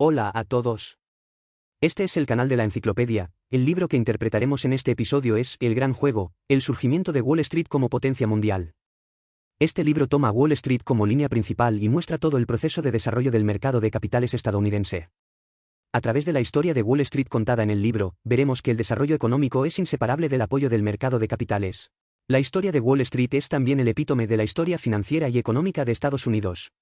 Hola a todos. Este es el canal de la enciclopedia. El libro que interpretaremos en este episodio es El Gran Juego, el surgimiento de Wall Street como potencia mundial. Este libro toma a Wall Street como línea principal y muestra todo el proceso de desarrollo del mercado de capitales estadounidense. A través de la historia de Wall Street contada en el libro, veremos que el desarrollo económico es inseparable del apoyo del mercado de capitales. La historia de Wall Street es también el epítome de la historia financiera y económica de Estados Unidos.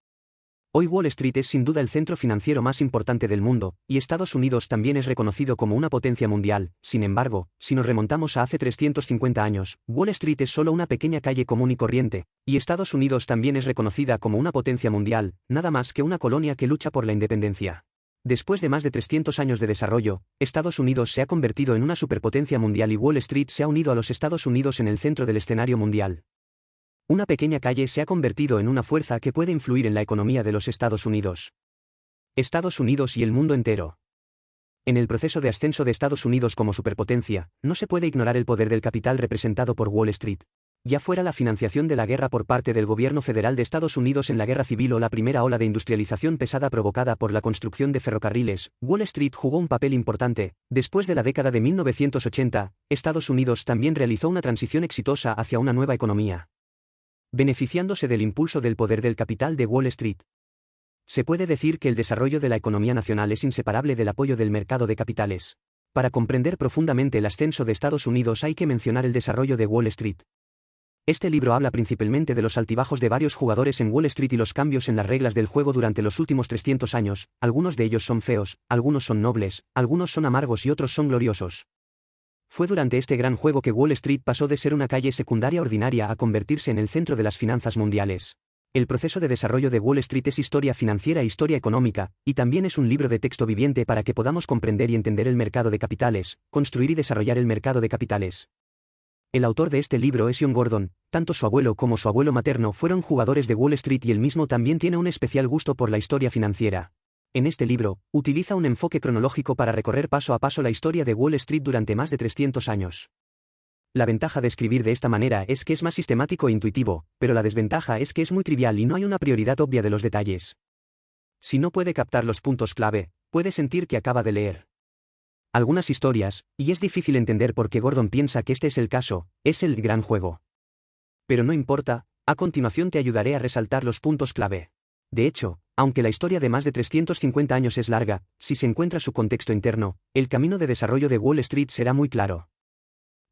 Hoy Wall Street es sin duda el centro financiero más importante del mundo, y Estados Unidos también es reconocido como una potencia mundial. Sin embargo, si nos remontamos a hace 350 años, Wall Street es solo una pequeña calle común y corriente, y Estados Unidos también es reconocida como una potencia mundial, nada más que una colonia que lucha por la independencia. Después de más de 300 años de desarrollo, Estados Unidos se ha convertido en una superpotencia mundial y Wall Street se ha unido a los Estados Unidos en el centro del escenario mundial. Una pequeña calle se ha convertido en una fuerza que puede influir en la economía de los Estados Unidos. Estados Unidos y el mundo entero. En el proceso de ascenso de Estados Unidos como superpotencia, no se puede ignorar el poder del capital representado por Wall Street. Ya fuera la financiación de la guerra por parte del gobierno federal de Estados Unidos en la guerra civil o la primera ola de industrialización pesada provocada por la construcción de ferrocarriles, Wall Street jugó un papel importante. Después de la década de 1980, Estados Unidos también realizó una transición exitosa hacia una nueva economía, beneficiándose del impulso del poder del capital de Wall Street. Se puede decir que el desarrollo de la economía nacional es inseparable del apoyo del mercado de capitales. Para comprender profundamente el ascenso de Estados Unidos hay que mencionar el desarrollo de Wall Street. Este libro habla principalmente de los altibajos de varios jugadores en Wall Street y los cambios en las reglas del juego durante los últimos 300 años. Algunos de ellos son feos, algunos son nobles, algunos son amargos y otros son gloriosos. Fue durante este gran juego que Wall Street pasó de ser una calle secundaria ordinaria a convertirse en el centro de las finanzas mundiales. El proceso de desarrollo de Wall Street es historia financiera e historia económica, y también es un libro de texto viviente para que podamos comprender y entender el mercado de capitales, construir y desarrollar el mercado de capitales. El autor de este libro es John Gordon. Tanto su abuelo como su abuelo materno fueron jugadores de Wall Street y él mismo también tiene un especial gusto por la historia financiera. En este libro, utiliza un enfoque cronológico para recorrer paso a paso la historia de Wall Street durante más de 300 años. La ventaja de escribir de esta manera es que es más sistemático e intuitivo, pero la desventaja es que es muy trivial y no hay una prioridad obvia de los detalles. Si no puede captar los puntos clave, puede sentir que acaba de leer algunas historias, y es difícil entender por qué Gordon piensa que este es el caso, es el gran juego. Pero no importa, a continuación te ayudaré a resaltar los puntos clave. De hecho, aunque la historia de más de 350 años es larga, si se encuentra su contexto interno, el camino de desarrollo de Wall Street será muy claro.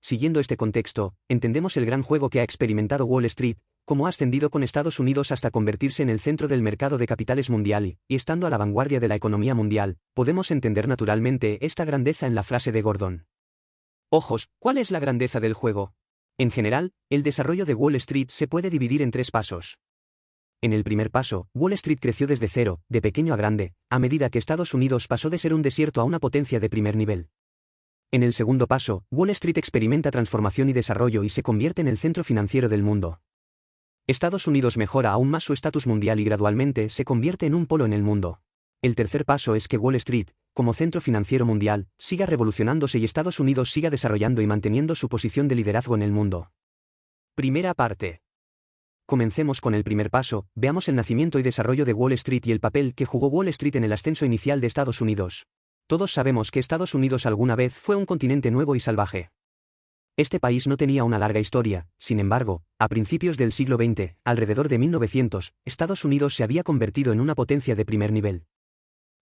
Siguiendo este contexto, entendemos el gran juego que ha experimentado Wall Street, cómo ha ascendido con Estados Unidos hasta convertirse en el centro del mercado de capitales mundial y estando a la vanguardia de la economía mundial, podemos entender naturalmente esta grandeza en la frase de Gordon. Ojos, ¿cuál es la grandeza del juego? En general, el desarrollo de Wall Street se puede dividir en 3 pasos. En el primer paso, Wall Street creció desde cero, de pequeño a grande, a medida que Estados Unidos pasó de ser un desierto a una potencia de primer nivel. En el segundo paso, Wall Street experimenta transformación y desarrollo y se convierte en el centro financiero del mundo. Estados Unidos mejora aún más su estatus mundial y gradualmente se convierte en un polo en el mundo. El tercer paso es que Wall Street, como centro financiero mundial, siga revolucionándose y Estados Unidos siga desarrollando y manteniendo su posición de liderazgo en el mundo. Primera parte. Comencemos con el primer paso, veamos el nacimiento y desarrollo de Wall Street y el papel que jugó Wall Street en el ascenso inicial de Estados Unidos. Todos sabemos que Estados Unidos alguna vez fue un continente nuevo y salvaje. Este país no tenía una larga historia, sin embargo, a principios del siglo XX, alrededor de 1900, Estados Unidos se había convertido en una potencia de primer nivel.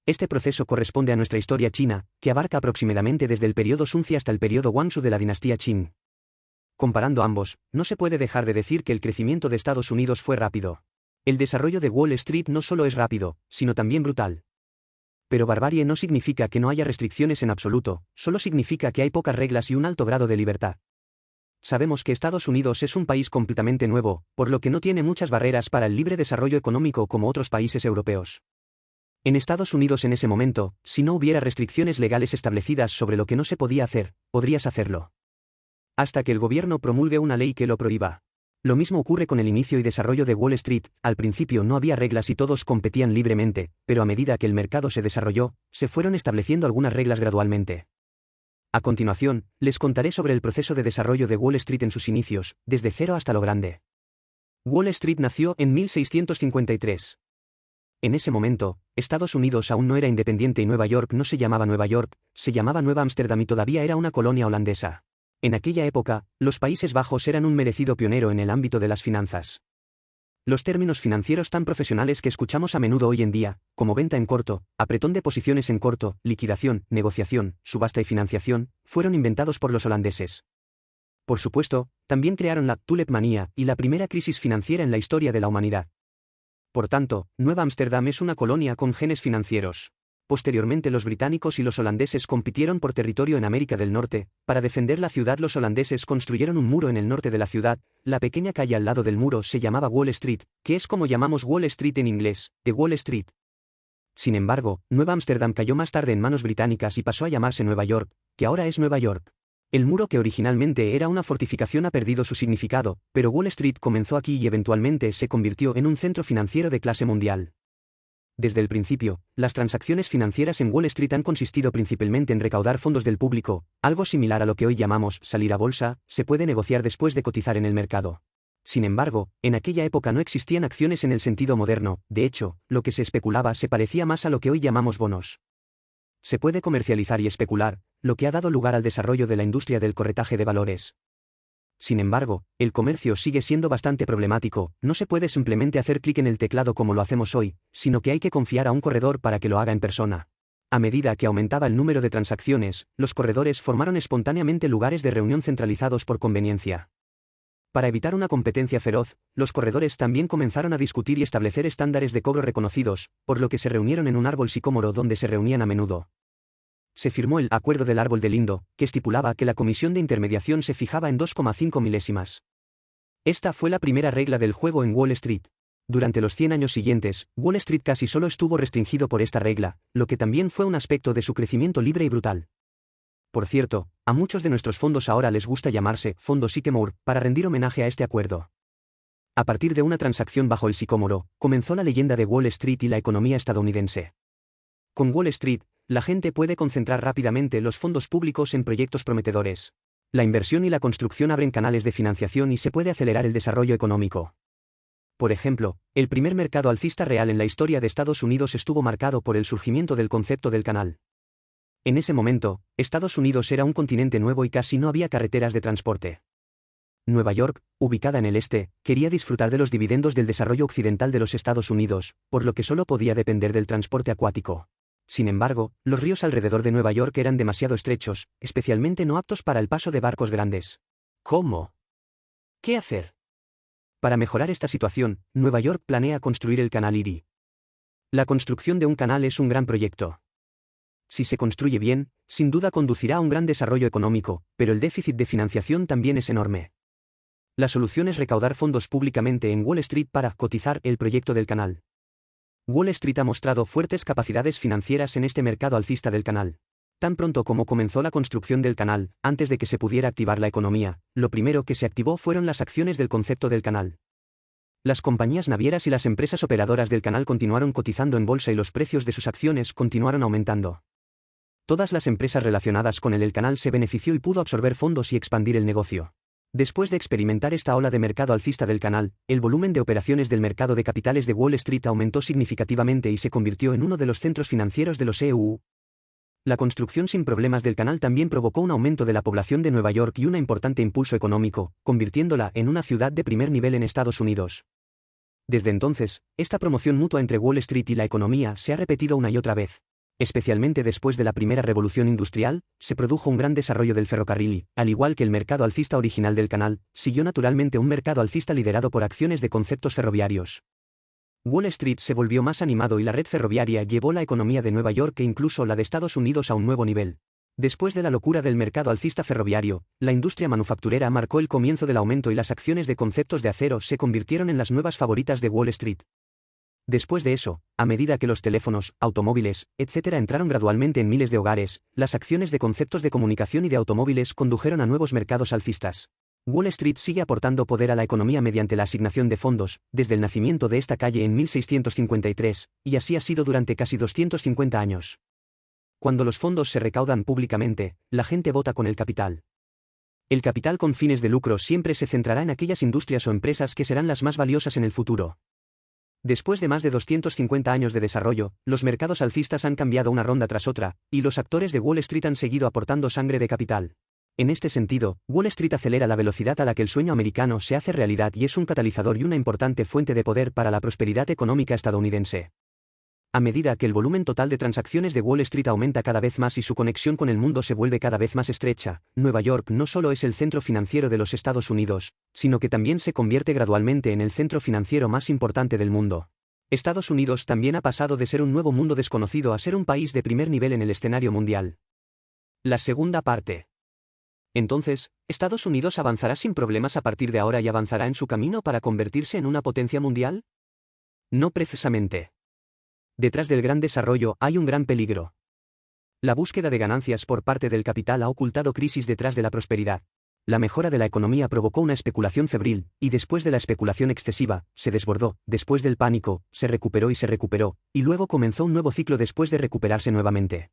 Este proceso corresponde a nuestra historia china, que abarca aproximadamente desde el periodo Sunzi hasta el periodo Guangxu de la dinastía Qin. Comparando ambos, no se puede dejar de decir que el crecimiento de Estados Unidos fue rápido. El desarrollo de Wall Street no solo es rápido, sino también brutal. Pero barbarie no significa que no haya restricciones en absoluto, solo significa que hay pocas reglas y un alto grado de libertad. Sabemos que Estados Unidos es un país completamente nuevo, por lo que no tiene muchas barreras para el libre desarrollo económico como otros países europeos. En Estados Unidos en ese momento, si no hubiera restricciones legales establecidas sobre lo que no se podía hacer, podrías hacerlo. Hasta que el gobierno promulgue una ley que lo prohíba. Lo mismo ocurre con el inicio y desarrollo de Wall Street. Al principio no había reglas y todos competían libremente, pero a medida que el mercado se desarrolló, se fueron estableciendo algunas reglas gradualmente. A continuación, les contaré sobre el proceso de desarrollo de Wall Street en sus inicios, desde cero hasta lo grande. Wall Street nació en 1653. En ese momento, Estados Unidos aún no era independiente y Nueva York no se llamaba Nueva York, se llamaba Nueva Ámsterdam y todavía era una colonia holandesa. En aquella época, los Países Bajos eran un merecido pionero en el ámbito de las finanzas. Los términos financieros tan profesionales que escuchamos a menudo hoy en día, como venta en corto, apretón de posiciones en corto, liquidación, negociación, subasta y financiación, fueron inventados por los holandeses. Por supuesto, también crearon la tulipmanía y la primera crisis financiera en la historia de la humanidad. Por tanto, Nueva Ámsterdam es una colonia con genes financieros. Posteriormente los británicos y los holandeses compitieron por territorio en América del Norte. Para defender la ciudad los holandeses construyeron un muro en el norte de la ciudad. La pequeña calle al lado del muro se llamaba Wall Street, que es como llamamos Wall Street en inglés, de Wall Street. Sin embargo, Nueva Ámsterdam cayó más tarde en manos británicas y pasó a llamarse Nueva York, que ahora es Nueva York. El muro que originalmente era una fortificación ha perdido su significado, pero Wall Street comenzó aquí y eventualmente se convirtió en un centro financiero de clase mundial. Desde el principio, las transacciones financieras en Wall Street han consistido principalmente en recaudar fondos del público, algo similar a lo que hoy llamamos salir a bolsa, se puede negociar después de cotizar en el mercado. Sin embargo, en aquella época no existían acciones en el sentido moderno, de hecho, lo que se especulaba se parecía más a lo que hoy llamamos bonos. Se puede comercializar y especular, lo que ha dado lugar al desarrollo de la industria del corretaje de valores. Sin embargo, el comercio sigue siendo bastante problemático, no se puede simplemente hacer clic en el teclado como lo hacemos hoy, sino que hay que confiar a un corredor para que lo haga en persona. A medida que aumentaba el número de transacciones, los corredores formaron espontáneamente lugares de reunión centralizados por conveniencia. Para evitar una competencia feroz, los corredores también comenzaron a discutir y establecer estándares de cobro reconocidos, por lo que se reunieron en un árbol sicómoro donde se reunían a menudo. Se firmó el Acuerdo del Árbol de Lindo, que estipulaba que la comisión de intermediación se fijaba en 2,5 milésimas. Esta fue la primera regla del juego en Wall Street. Durante los 100 años siguientes, Wall Street casi solo estuvo restringido por esta regla, lo que también fue un aspecto de su crecimiento libre y brutal. Por cierto, a muchos de nuestros fondos ahora les gusta llamarse Fondo Sycamore, para rendir homenaje a este acuerdo. A partir de una transacción bajo el sicómoro, comenzó la leyenda de Wall Street y la economía estadounidense. Con Wall Street, la gente puede concentrar rápidamente los fondos públicos en proyectos prometedores. La inversión y la construcción abren canales de financiación y se puede acelerar el desarrollo económico. Por ejemplo, el primer mercado alcista real en la historia de Estados Unidos estuvo marcado por el surgimiento del concepto del canal. En ese momento, Estados Unidos era un continente nuevo y casi no había carreteras de transporte. Nueva York, ubicada en el este, quería disfrutar de los dividendos del desarrollo occidental de los Estados Unidos, por lo que solo podía depender del transporte acuático. Sin embargo, los ríos alrededor de Nueva York eran demasiado estrechos, especialmente no aptos para el paso de barcos grandes. ¿Cómo? ¿Qué hacer? Para mejorar esta situación, Nueva York planea construir el Canal Erie. La construcción de un canal es un gran proyecto. Si se construye bien, sin duda conducirá a un gran desarrollo económico, pero el déficit de financiación también es enorme. La solución es recaudar fondos públicamente en Wall Street para cotizar el proyecto del canal. Wall Street ha mostrado fuertes capacidades financieras en este mercado alcista del canal. Tan pronto como comenzó la construcción del canal, antes de que se pudiera activar la economía, lo primero que se activó fueron las acciones del concepto del canal. Las compañías navieras y las empresas operadoras del canal continuaron cotizando en bolsa y los precios de sus acciones continuaron aumentando. Todas las empresas relacionadas con el canal se benefició y pudo absorber fondos y expandir el negocio. Después de experimentar esta ola de mercado alcista del canal, el volumen de operaciones del mercado de capitales de Wall Street aumentó significativamente y se convirtió en uno de los centros financieros de los EU. La construcción sin problemas del canal también provocó un aumento de la población de Nueva York y un importante impulso económico, convirtiéndola en una ciudad de primer nivel en Estados Unidos. Desde entonces, esta promoción mutua entre Wall Street y la economía se ha repetido una y otra vez. Especialmente después de la primera revolución industrial, se produjo un gran desarrollo del ferrocarril y, al igual que el mercado alcista original del canal, siguió naturalmente un mercado alcista liderado por acciones de conceptos ferroviarios. Wall Street se volvió más animado y la red ferroviaria llevó la economía de Nueva York e incluso la de Estados Unidos a un nuevo nivel. Después de la locura del mercado alcista ferroviario, la industria manufacturera marcó el comienzo del aumento y las acciones de conceptos de acero se convirtieron en las nuevas favoritas de Wall Street. Después de eso, a medida que los teléfonos, automóviles, etc. entraron gradualmente en miles de hogares, las acciones de conceptos de comunicación y de automóviles condujeron a nuevos mercados alcistas. Wall Street sigue aportando poder a la economía mediante la asignación de fondos, desde el nacimiento de esta calle en 1653, y así ha sido durante casi 250 años. Cuando los fondos se recaudan públicamente, la gente vota con el capital. El capital con fines de lucro siempre se centrará en aquellas industrias o empresas que serán las más valiosas en el futuro. Después de más de 250 años de desarrollo, los mercados alcistas han cambiado una ronda tras otra, y los actores de Wall Street han seguido aportando sangre de capital. En este sentido, Wall Street acelera la velocidad a la que el sueño americano se hace realidad y es un catalizador y una importante fuente de poder para la prosperidad económica estadounidense. A medida que el volumen total de transacciones de Wall Street aumenta cada vez más y su conexión con el mundo se vuelve cada vez más estrecha, Nueva York no solo es el centro financiero de los Estados Unidos, sino que también se convierte gradualmente en el centro financiero más importante del mundo. Estados Unidos también ha pasado de ser un nuevo mundo desconocido a ser un país de primer nivel en el escenario mundial. La segunda parte. Entonces, ¿Estados Unidos avanzará sin problemas a partir de ahora y avanzará en su camino para convertirse en una potencia mundial? No precisamente. Detrás del gran desarrollo hay un gran peligro. La búsqueda de ganancias por parte del capital ha ocultado crisis detrás de la prosperidad. La mejora de la economía provocó una especulación febril, y después de la especulación excesiva, se desbordó, después del pánico, se recuperó, y luego comenzó un nuevo ciclo después de recuperarse nuevamente.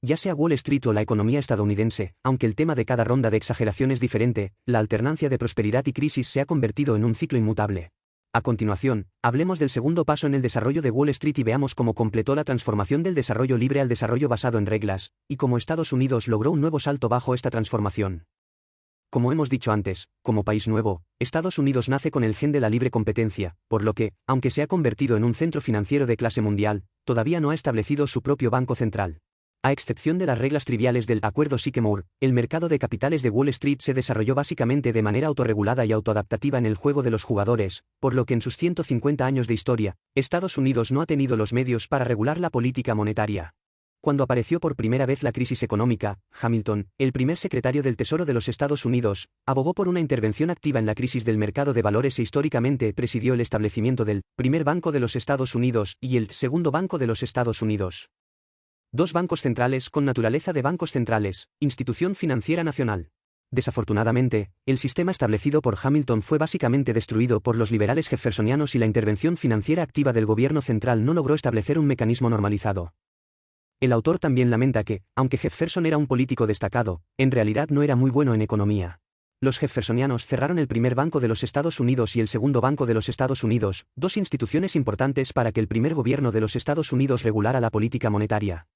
Ya sea Wall Street o la economía estadounidense, aunque el tema de cada ronda de exageración es diferente, la alternancia de prosperidad y crisis se ha convertido en un ciclo inmutable. A continuación, hablemos del segundo paso en el desarrollo de Wall Street y veamos cómo completó la transformación del desarrollo libre al desarrollo basado en reglas, y cómo Estados Unidos logró un nuevo salto bajo esta transformación. Como hemos dicho antes, como país nuevo, Estados Unidos nace con el gen de la libre competencia, por lo que, aunque se ha convertido en un centro financiero de clase mundial, todavía no ha establecido su propio banco central. A excepción de las reglas triviales del Acuerdo Sycamore, el mercado de capitales de Wall Street se desarrolló básicamente de manera autorregulada y autoadaptativa en el juego de los jugadores, por lo que en sus 150 años de historia, Estados Unidos no ha tenido los medios para regular la política monetaria. Cuando apareció por primera vez la crisis económica, Hamilton, el primer secretario del Tesoro de los Estados Unidos, abogó por una intervención activa en la crisis del mercado de valores e históricamente presidió el establecimiento del primer Banco de los Estados Unidos y el segundo Banco de los Estados Unidos. Dos bancos centrales con naturaleza de bancos centrales, institución financiera nacional. Desafortunadamente, el sistema establecido por Hamilton fue básicamente destruido por los liberales jeffersonianos y la intervención financiera activa del gobierno central no logró establecer un mecanismo normalizado. El autor también lamenta que, aunque Jefferson era un político destacado, en realidad no era muy bueno en economía. Los jeffersonianos cerraron el primer Banco de los Estados Unidos y el segundo Banco de los Estados Unidos, dos instituciones importantes para que el primer gobierno de los Estados Unidos regulara la política monetaria.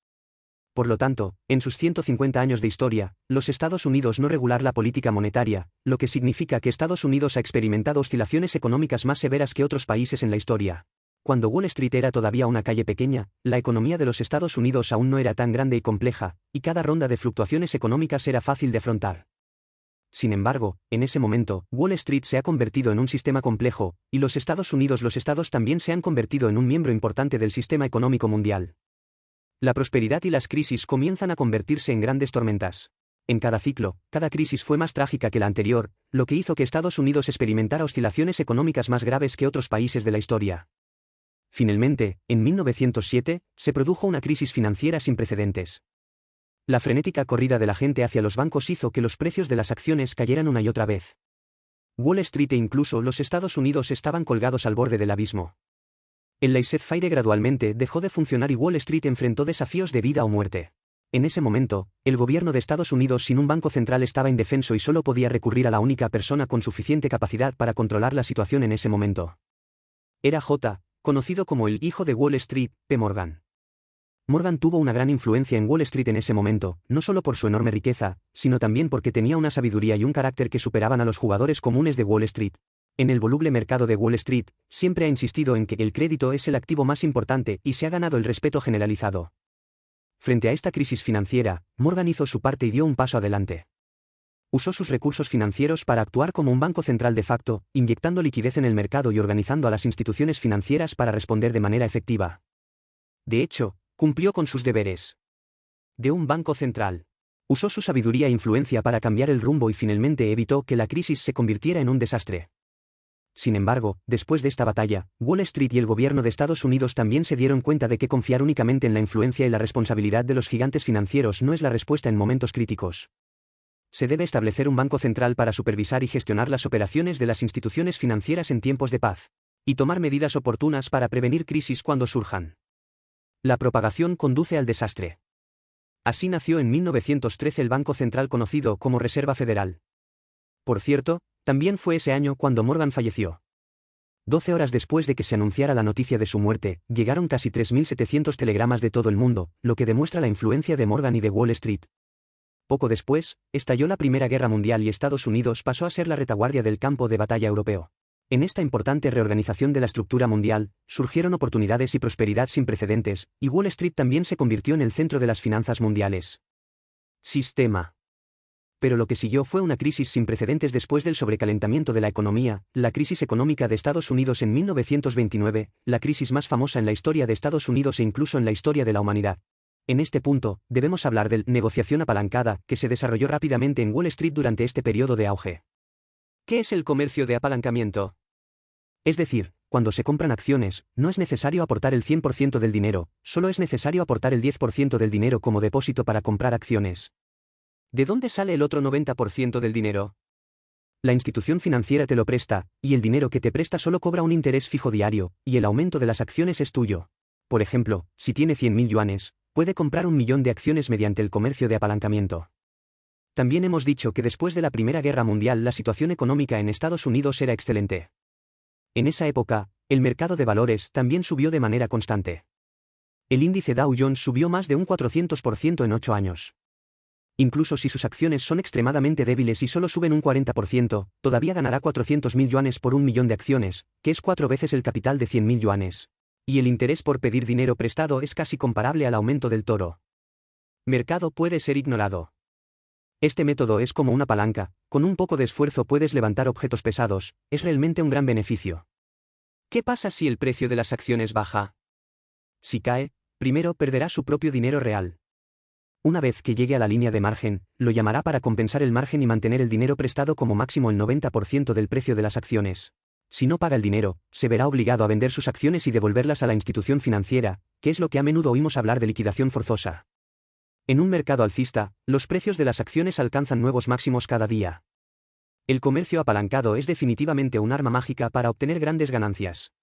Por lo tanto, en sus 150 años de historia, los Estados Unidos no regular la política monetaria, lo que significa que Estados Unidos ha experimentado oscilaciones económicas más severas que otros países en la historia. Cuando Wall Street era todavía una calle pequeña, la economía de los Estados Unidos aún no era tan grande y compleja, y cada ronda de fluctuaciones económicas era fácil de afrontar. Sin embargo, en ese momento, Wall Street se ha convertido en un sistema complejo, y los Estados también se han convertido en un miembro importante del sistema económico mundial. La prosperidad y las crisis comienzan a convertirse en grandes tormentas. En cada ciclo, cada crisis fue más trágica que la anterior, lo que hizo que Estados Unidos experimentara oscilaciones económicas más graves que otros países de la historia. Finalmente, en 1907, se produjo una crisis financiera sin precedentes. La frenética corrida de la gente hacia los bancos hizo que los precios de las acciones cayeran una y otra vez. Wall Street e incluso los Estados Unidos estaban colgados al borde del abismo. El laissez-faire gradualmente dejó de funcionar y Wall Street enfrentó desafíos de vida o muerte. En ese momento, el gobierno de Estados Unidos sin un banco central estaba indefenso y solo podía recurrir a la única persona con suficiente capacidad para controlar la situación en ese momento. Era conocido como el hijo de Wall Street, P. Morgan. Morgan tuvo una gran influencia en Wall Street en ese momento, no solo por su enorme riqueza, sino también porque tenía una sabiduría y un carácter que superaban a los jugadores comunes de Wall Street. En el voluble mercado de Wall Street, siempre ha insistido en que el crédito es el activo más importante y se ha ganado el respeto generalizado. Frente a esta crisis financiera, Morgan hizo su parte y dio un paso adelante. Usó sus recursos financieros para actuar como un banco central de facto, inyectando liquidez en el mercado y organizando a las instituciones financieras para responder de manera efectiva. De hecho, cumplió con sus deberes de un banco central. Usó su sabiduría e influencia para cambiar el rumbo y finalmente evitó que la crisis se convirtiera en un desastre. Sin embargo, después de esta batalla, Wall Street y el gobierno de Estados Unidos también se dieron cuenta de que confiar únicamente en la influencia y la responsabilidad de los gigantes financieros no es la respuesta en momentos críticos. Se debe establecer un banco central para supervisar y gestionar las operaciones de las instituciones financieras en tiempos de paz, y tomar medidas oportunas para prevenir crisis cuando surjan. La propagación conduce al desastre. Así nació en 1913 el Banco Central conocido como Reserva Federal. Por cierto, también fue ese año cuando Morgan falleció. 12 horas después de que se anunciara la noticia de su muerte, llegaron casi 3.700 telegramas de todo el mundo, lo que demuestra la influencia de Morgan y de Wall Street. Poco después, estalló la Primera Guerra Mundial y Estados Unidos pasó a ser la retaguardia del campo de batalla europeo. En esta importante reorganización de la estructura mundial, surgieron oportunidades y prosperidad sin precedentes, y Wall Street también se convirtió en el centro de las finanzas mundiales. Sistema. Pero lo que siguió fue una crisis sin precedentes después del sobrecalentamiento de la economía, la crisis económica de Estados Unidos en 1929, la crisis más famosa en la historia de Estados Unidos e incluso en la historia de la humanidad. En este punto, debemos hablar del negociación apalancada, que se desarrolló rápidamente en Wall Street durante este periodo de auge. ¿Qué es el comercio de apalancamiento? Es decir, cuando se compran acciones, no es necesario aportar el 100% del dinero, solo es necesario aportar el 10% del dinero como depósito para comprar acciones. ¿De dónde sale el otro 90% del dinero? La institución financiera te lo presta, y el dinero que te presta solo cobra un interés fijo diario, y el aumento de las acciones es tuyo. Por ejemplo, si tiene 100.000 yuanes, puede comprar 1.000.000 de acciones mediante el comercio de apalancamiento. También hemos dicho que después de la Primera Guerra Mundial la situación económica en Estados Unidos era excelente. En esa época, el mercado de valores también subió de manera constante. El índice Dow Jones subió más de un 400% en 8 años. Incluso si sus acciones son extremadamente débiles y solo suben un 40%, todavía ganará 400.000 yuanes por 1.000.000 de acciones, que es 4 veces el capital de 100.000 yuanes. Y el interés por pedir dinero prestado es casi comparable al aumento del toro. Mercado puede ser ignorado. Este método es como una palanca, con un poco de esfuerzo puedes levantar objetos pesados, es realmente un gran beneficio. ¿Qué pasa si el precio de las acciones baja? Si cae, primero perderá su propio dinero real. Una vez que llegue a la línea de margen, lo llamará para compensar el margen y mantener el dinero prestado como máximo el 90% del precio de las acciones. Si no paga el dinero, se verá obligado a vender sus acciones y devolverlas a la institución financiera, que es lo que a menudo oímos hablar de liquidación forzosa. En un mercado alcista, los precios de las acciones alcanzan nuevos máximos cada día. El comercio apalancado es definitivamente un arma mágica para obtener grandes ganancias.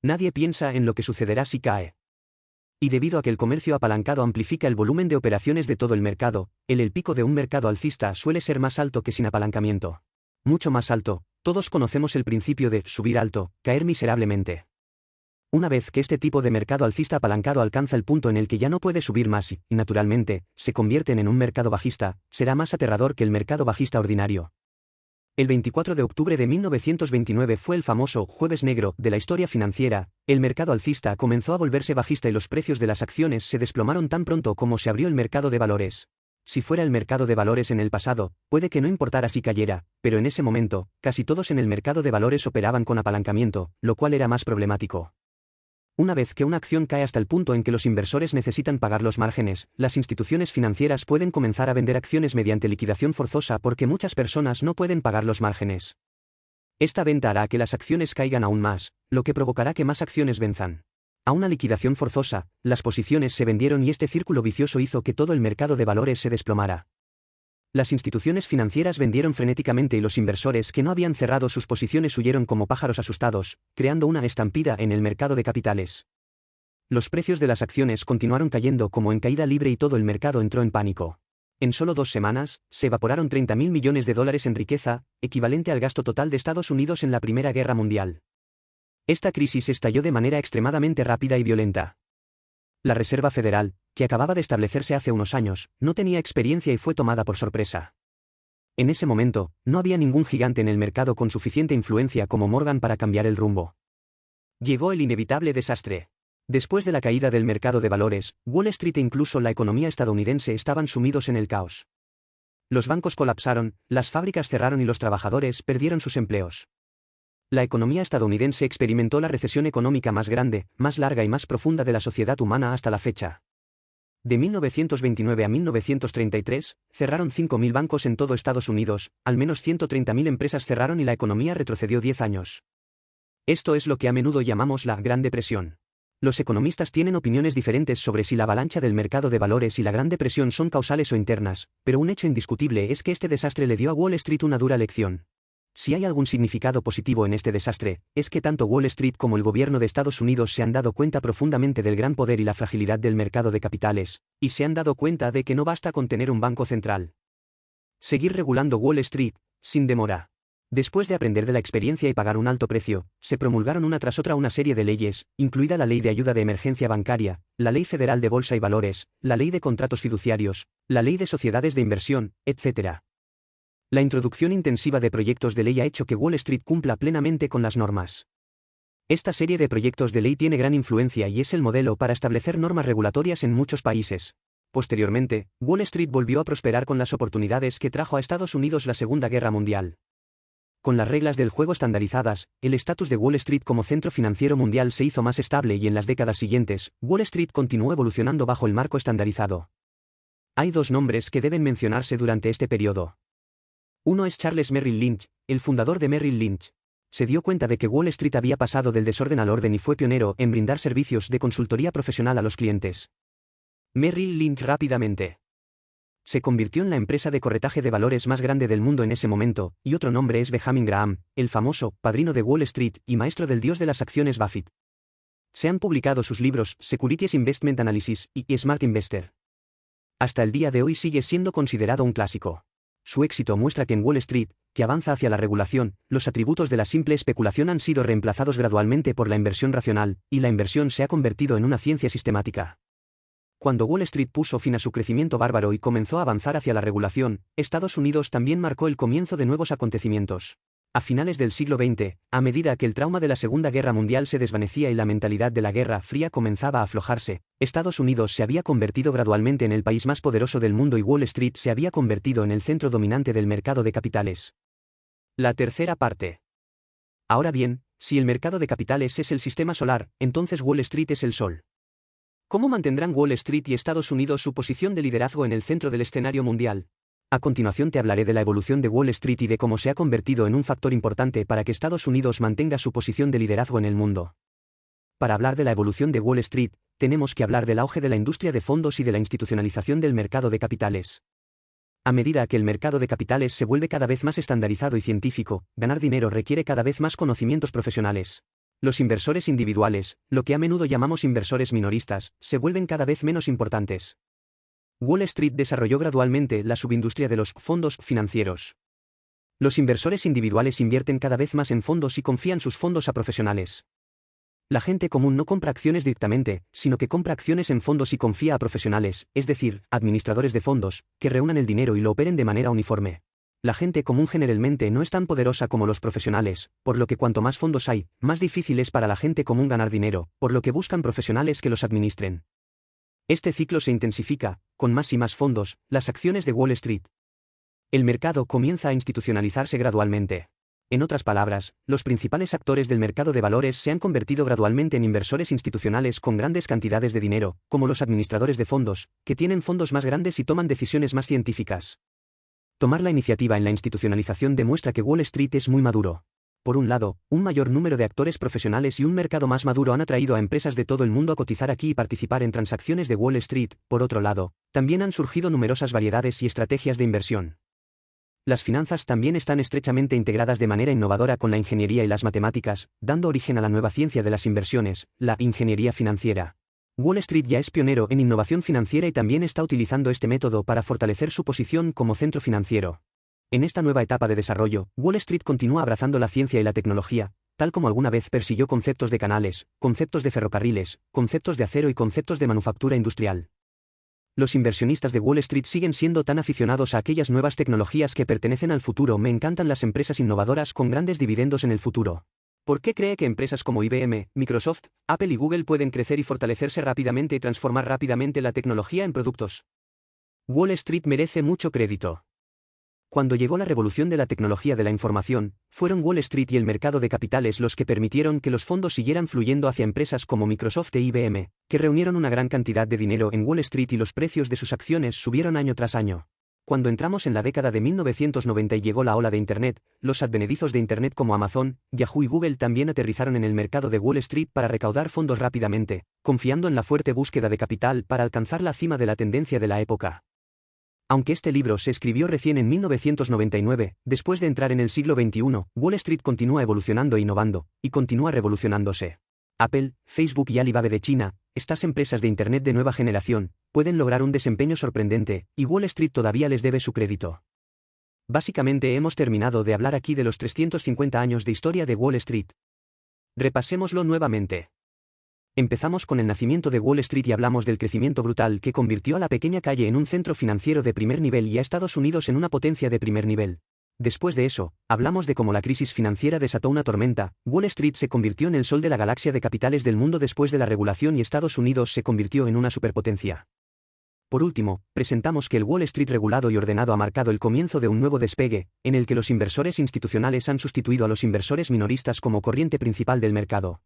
Nadie piensa en lo que sucederá si cae. Y debido a que el comercio apalancado amplifica el volumen de operaciones de todo el mercado, el pico de un mercado alcista suele ser más alto que sin apalancamiento. Mucho más alto. Todos conocemos el principio de subir alto, caer miserablemente. Una vez que este tipo de mercado alcista apalancado alcanza el punto en el que ya no puede subir más y, naturalmente, se convierten en un mercado bajista, será más aterrador que el mercado bajista ordinario. El 24 de octubre de 1929 fue el famoso Jueves Negro de la historia financiera. El mercado alcista comenzó a volverse bajista y los precios de las acciones se desplomaron tan pronto como se abrió el mercado de valores. Si fuera el mercado de valores en el pasado, puede que no importara si cayera, pero en ese momento, casi todos en el mercado de valores operaban con apalancamiento, lo cual era más problemático. Una vez que una acción cae hasta el punto en que los inversores necesitan pagar los márgenes, las instituciones financieras pueden comenzar a vender acciones mediante liquidación forzosa porque muchas personas no pueden pagar los márgenes. Esta venta hará que las acciones caigan aún más, lo que provocará que más acciones venzan. A una liquidación forzosa, las posiciones se vendieron y este círculo vicioso hizo que todo el mercado de valores se desplomara. Las instituciones financieras vendieron frenéticamente y los inversores que no habían cerrado sus posiciones huyeron como pájaros asustados, creando una estampida en el mercado de capitales. Los precios de las acciones continuaron cayendo como en caída libre y todo el mercado entró en pánico. En solo 2 semanas, se evaporaron 30.000 millones de dólares en riqueza, equivalente al gasto total de Estados Unidos en la Primera Guerra Mundial. Esta crisis estalló de manera extremadamente rápida y violenta. La Reserva Federal, que acababa de establecerse hace unos años, no tenía experiencia y fue tomada por sorpresa. En ese momento, no había ningún gigante en el mercado con suficiente influencia como Morgan para cambiar el rumbo. Llegó el inevitable desastre. Después de la caída del mercado de valores, Wall Street e incluso la economía estadounidense estaban sumidos en el caos. Los bancos colapsaron, las fábricas cerraron y los trabajadores perdieron sus empleos. La economía estadounidense experimentó la recesión económica más grande, más larga y más profunda de la sociedad humana hasta la fecha. De 1929 a 1933, cerraron 5.000 bancos en todo Estados Unidos, al menos 130.000 empresas cerraron y la economía retrocedió 10 años. Esto es lo que a menudo llamamos la Gran Depresión. Los economistas tienen opiniones diferentes sobre si la avalancha del mercado de valores y la Gran Depresión son causales o internas, pero un hecho indiscutible es que este desastre le dio a Wall Street una dura lección. Si hay algún significado positivo en este desastre, es que tanto Wall Street como el gobierno de Estados Unidos se han dado cuenta profundamente del gran poder y la fragilidad del mercado de capitales, y se han dado cuenta de que no basta con tener un banco central. Seguir regulando Wall Street, sin demora. Después de aprender de la experiencia y pagar un alto precio, se promulgaron una tras otra una serie de leyes, incluida la Ley de Ayuda de Emergencia Bancaria, la Ley Federal de Bolsa y Valores, la Ley de Contratos Fiduciarios, la Ley de Sociedades de Inversión, etc. La introducción intensiva de proyectos de ley ha hecho que Wall Street cumpla plenamente con las normas. Esta serie de proyectos de ley tiene gran influencia y es el modelo para establecer normas regulatorias en muchos países. Posteriormente, Wall Street volvió a prosperar con las oportunidades que trajo a Estados Unidos la Segunda Guerra Mundial. Con las reglas del juego estandarizadas, el estatus de Wall Street como centro financiero mundial se hizo más estable y en las décadas siguientes, Wall Street continuó evolucionando bajo el marco estandarizado. Hay dos nombres que deben mencionarse durante este periodo. Uno es Charles Merrill Lynch, el fundador de Merrill Lynch. Se dio cuenta de que Wall Street había pasado del desorden al orden y fue pionero en brindar servicios de consultoría profesional a los clientes. Merrill Lynch rápidamente se convirtió en la empresa de corretaje de valores más grande del mundo en ese momento, y otro nombre es Benjamin Graham, el famoso padrino de Wall Street y maestro del dios de las acciones Buffett. Se han publicado sus libros Securities Investment Analysis y Smart Investor. Hasta el día de hoy sigue siendo considerado un clásico. Su éxito muestra que en Wall Street, que avanza hacia la regulación, los atributos de la simple especulación han sido reemplazados gradualmente por la inversión racional, y la inversión se ha convertido en una ciencia sistemática. Cuando Wall Street puso fin a su crecimiento bárbaro y comenzó a avanzar hacia la regulación, Estados Unidos también marcó el comienzo de nuevos acontecimientos. A finales del siglo XX, a medida que el trauma de la Segunda Guerra Mundial se desvanecía y la mentalidad de la Guerra Fría comenzaba a aflojarse, Estados Unidos se había convertido gradualmente en el país más poderoso del mundo y Wall Street se había convertido en el centro dominante del mercado de capitales. La tercera parte. Ahora bien, si el mercado de capitales es el sistema solar, entonces Wall Street es el sol. ¿Cómo mantendrán Wall Street y Estados Unidos su posición de liderazgo en el centro del escenario mundial? A continuación te hablaré de la evolución de Wall Street y de cómo se ha convertido en un factor importante para que Estados Unidos mantenga su posición de liderazgo en el mundo. Para hablar de la evolución de Wall Street, tenemos que hablar del auge de la industria de fondos y de la institucionalización del mercado de capitales. A medida que el mercado de capitales se vuelve cada vez más estandarizado y científico, ganar dinero requiere cada vez más conocimientos profesionales. Los inversores individuales, lo que a menudo llamamos inversores minoristas, se vuelven cada vez menos importantes. Wall Street desarrolló gradualmente la subindustria de los fondos financieros. Los inversores individuales invierten cada vez más en fondos y confían sus fondos a profesionales. La gente común no compra acciones directamente, sino que compra acciones en fondos y confía a profesionales, es decir, administradores de fondos, que reúnan el dinero y lo operen de manera uniforme. La gente común generalmente no es tan poderosa como los profesionales, por lo que cuanto más fondos hay, más difícil es para la gente común ganar dinero, por lo que buscan profesionales que los administren. Este ciclo se intensifica, con más y más fondos, las acciones de Wall Street. El mercado comienza a institucionalizarse gradualmente. En otras palabras, los principales actores del mercado de valores se han convertido gradualmente en inversores institucionales con grandes cantidades de dinero, como los administradores de fondos, que tienen fondos más grandes y toman decisiones más científicas. Tomar la iniciativa en la institucionalización demuestra que Wall Street es muy maduro. Por un lado, un mayor número de actores profesionales y un mercado más maduro han atraído a empresas de todo el mundo a cotizar aquí y participar en transacciones de Wall Street. Por otro lado, también han surgido numerosas variedades y estrategias de inversión. Las finanzas también están estrechamente integradas de manera innovadora con la ingeniería y las matemáticas, dando origen a la nueva ciencia de las inversiones, la ingeniería financiera. Wall Street ya es pionero en innovación financiera y también está utilizando este método para fortalecer su posición como centro financiero. En esta nueva etapa de desarrollo, Wall Street continúa abrazando la ciencia y la tecnología, tal como alguna vez persiguió conceptos de canales, conceptos de ferrocarriles, conceptos de acero y conceptos de manufactura industrial. Los inversionistas de Wall Street siguen siendo tan aficionados a aquellas nuevas tecnologías que pertenecen al futuro. Me encantan las empresas innovadoras con grandes dividendos en el futuro. ¿Por qué cree que empresas como IBM, Microsoft, Apple y Google pueden crecer y fortalecerse rápidamente y transformar rápidamente la tecnología en productos? Wall Street merece mucho crédito. Cuando llegó la revolución de la tecnología de la información, fueron Wall Street y el mercado de capitales los que permitieron que los fondos siguieran fluyendo hacia empresas como Microsoft e IBM, que reunieron una gran cantidad de dinero en Wall Street y los precios de sus acciones subieron año tras año. Cuando entramos en la década de 1990 y llegó la ola de Internet, los advenedizos de Internet como Amazon, Yahoo y Google también aterrizaron en el mercado de Wall Street para recaudar fondos rápidamente, confiando en la fuerte búsqueda de capital para alcanzar la cima de la tendencia de la época. Aunque este libro se escribió recién en 1999, después de entrar en el siglo XXI, Wall Street continúa evolucionando e innovando, y continúa revolucionándose. Apple, Facebook y Alibaba de China, estas empresas de Internet de nueva generación, pueden lograr un desempeño sorprendente, y Wall Street todavía les debe su crédito. Básicamente hemos terminado de hablar aquí de los 350 años de historia de Wall Street. Repasémoslo nuevamente. Empezamos con el nacimiento de Wall Street y hablamos del crecimiento brutal que convirtió a la pequeña calle en un centro financiero de primer nivel y a Estados Unidos en una potencia de primer nivel. Después de eso, hablamos de cómo la crisis financiera desató una tormenta, Wall Street se convirtió en el sol de la galaxia de capitales del mundo después de la regulación y Estados Unidos se convirtió en una superpotencia. Por último, presentamos que el Wall Street regulado y ordenado ha marcado el comienzo de un nuevo despegue, en el que los inversores institucionales han sustituido a los inversores minoristas como corriente principal del mercado.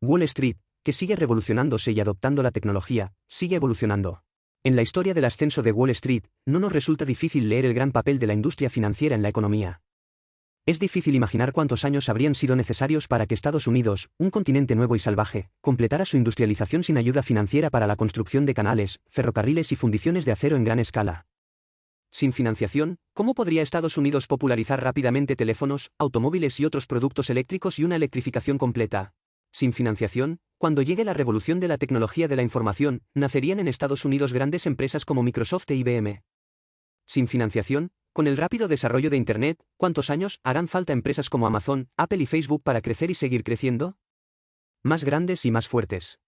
Wall Street, que sigue revolucionándose y adoptando la tecnología, sigue evolucionando. En la historia del ascenso de Wall Street, no nos resulta difícil leer el gran papel de la industria financiera en la economía. Es difícil imaginar cuántos años habrían sido necesarios para que Estados Unidos, un continente nuevo y salvaje, completara su industrialización sin ayuda financiera para la construcción de canales, ferrocarriles y fundiciones de acero en gran escala. Sin financiación, ¿cómo podría Estados Unidos popularizar rápidamente teléfonos, automóviles y otros productos eléctricos y una electrificación completa? Sin financiación, cuando llegue la revolución de la tecnología de la información, nacerían en Estados Unidos grandes empresas como Microsoft e IBM. Sin financiación, con el rápido desarrollo de Internet, ¿cuántos años harán falta empresas como Amazon, Apple y Facebook para crecer y seguir creciendo? Más grandes y más fuertes.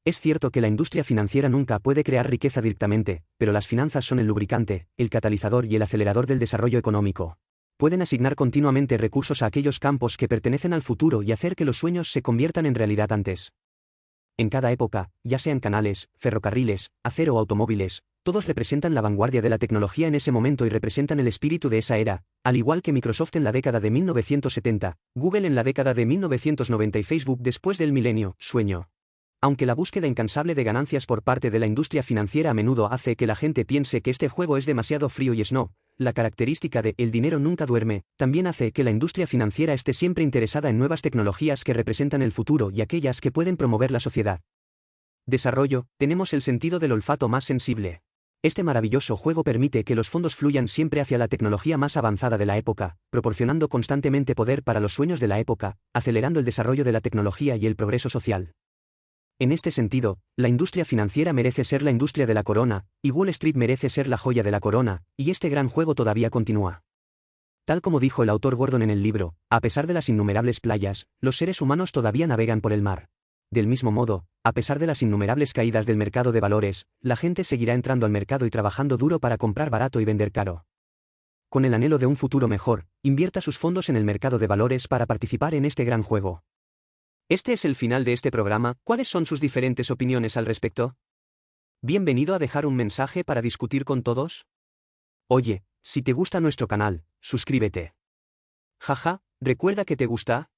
Es cierto que la industria financiera nunca puede crear riqueza directamente, pero las finanzas son el lubricante, el catalizador y el acelerador del desarrollo económico. Pueden asignar continuamente recursos a aquellos campos que pertenecen al futuro y hacer que los sueños se conviertan en realidad antes. En cada época, ya sean canales, ferrocarriles, acero o automóviles, todos representan la vanguardia de la tecnología en ese momento y representan el espíritu de esa era, al igual que Microsoft en la década de 1970, Google en la década de 1990 y Facebook después del milenio, sueño. Aunque la búsqueda incansable de ganancias por parte de la industria financiera a menudo hace que la gente piense que este juego es demasiado frío y snob, la característica de "el dinero nunca duerme" también hace que la industria financiera esté siempre interesada en nuevas tecnologías que representan el futuro y aquellas que pueden promover la sociedad. Desarrollo, tenemos el sentido del olfato más sensible. Este maravilloso juego permite que los fondos fluyan siempre hacia la tecnología más avanzada de la época, proporcionando constantemente poder para los sueños de la época, acelerando el desarrollo de la tecnología y el progreso social. En este sentido, la industria financiera merece ser la industria de la corona, y Wall Street merece ser la joya de la corona, y este gran juego todavía continúa. Tal como dijo el autor Gordon en el libro, a pesar de las innumerables playas, los seres humanos todavía navegan por el mar. Del mismo modo, a pesar de las innumerables caídas del mercado de valores, la gente seguirá entrando al mercado y trabajando duro para comprar barato y vender caro. Con el anhelo de un futuro mejor, invierta sus fondos en el mercado de valores para participar en este gran juego. Este es el final de este programa. ¿Cuáles son sus diferentes opiniones al respecto? Bienvenido a dejar un mensaje para discutir con todos. Oye, si te gusta nuestro canal, suscríbete. Jaja, ¿recuerda que te gusta?